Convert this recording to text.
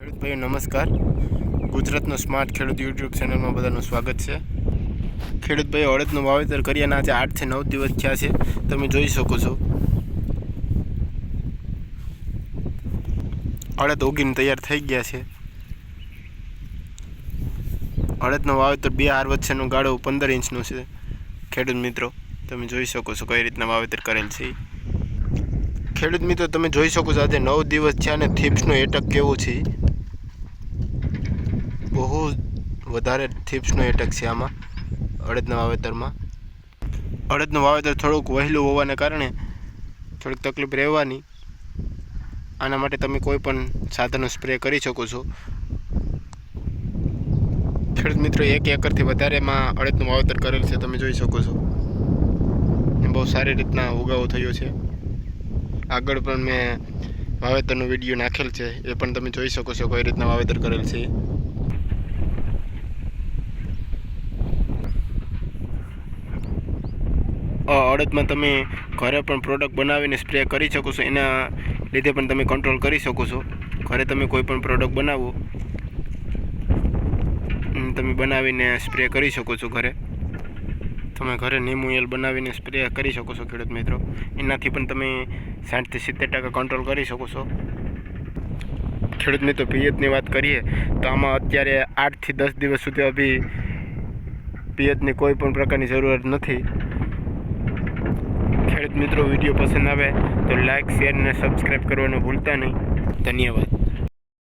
ખેડૂત ભાઈઓ નમસ્કાર. ગુજરાતનો સ્માર્ટ ખેડૂત યુટ્યુબ ચેનલમાં બધાનું સ્વાગત છે. ખેડૂત ભાઈઓ અડદનું વાવેતર કર્યાના આજે 8 થી 9 દિવસ થયા છે. તમે જોઈ શકો છો અડદ ઉગીને તૈયાર થઈ ગયા છે. અડદનું વાવેતર 2 હાર વચ્ચેનો ગાળો 15 ઇંચનો છે. ખેડૂત મિત્રો તમે જોઈ શકો છો કઈ રીતના વાવેતર કરેલ છે. ખેડૂત મિત્રો તમે જોઈ શકો છો આજે 9 દિવસ છે અને થીપ્સનો એટક કેવો છે. બહુ વધારે થીપ્સનો એટક છે આમાં અડદના વાવેતરમાં. અડદનું વાવેતર થોડુંક વહેલું હોવાને કારણે થોડીક તકલીફ રહેવાની. આના માટે તમે કોઈ પણ સાધનનો સ્પ્રે કરી શકો છો. ખેડૂત મિત્રો 1 એકરથી વધારેમાં અડદનું વાવેતર કરેલ છે. તમે જોઈ શકો છો બહુ સારી રીતના ઉગાવો થયો છે. આગળ પણ મેં વાવેતરનો વિડીયો નાખેલ છે, એ પણ તમે જોઈ શકો છો કઈ રીતના વાવેતર કરેલ છે. અડદમાં તમે ઘરે પણ પ્રોડક્ટ બનાવીને સ્પ્રે કરી શકો છો. એના લીધે પણ તમે કંટ્રોલ કરી શકો છો. ઘરે તમે કોઈ પણ પ્રોડક્ટ બનાવો, તમે બનાવીને સ્પ્રે કરી શકો છો. તમે ઘરે નીમુએલ બનાવીને સ્પ્રે કરી શકો છો ખેડૂત મિત્રો. એનાથી પણ તમે 60 થી 70% કંટ્રોલ કરી શકો છો. ખેડૂત મિત્રો પિયતની વાત કરીએ તો આમાં અત્યારે 8 થી 10 દિવસ સુધી અભી પિયતની કોઈ પણ પ્રકારની જરૂરત નથી. ખેડૂત મિત્રો વિડીયો પસંદ આવે તો લાઇક, શેર અને સબસ્ક્રાઈબ કરવાનું ભૂલતા નહીં. ધન્યવાદ.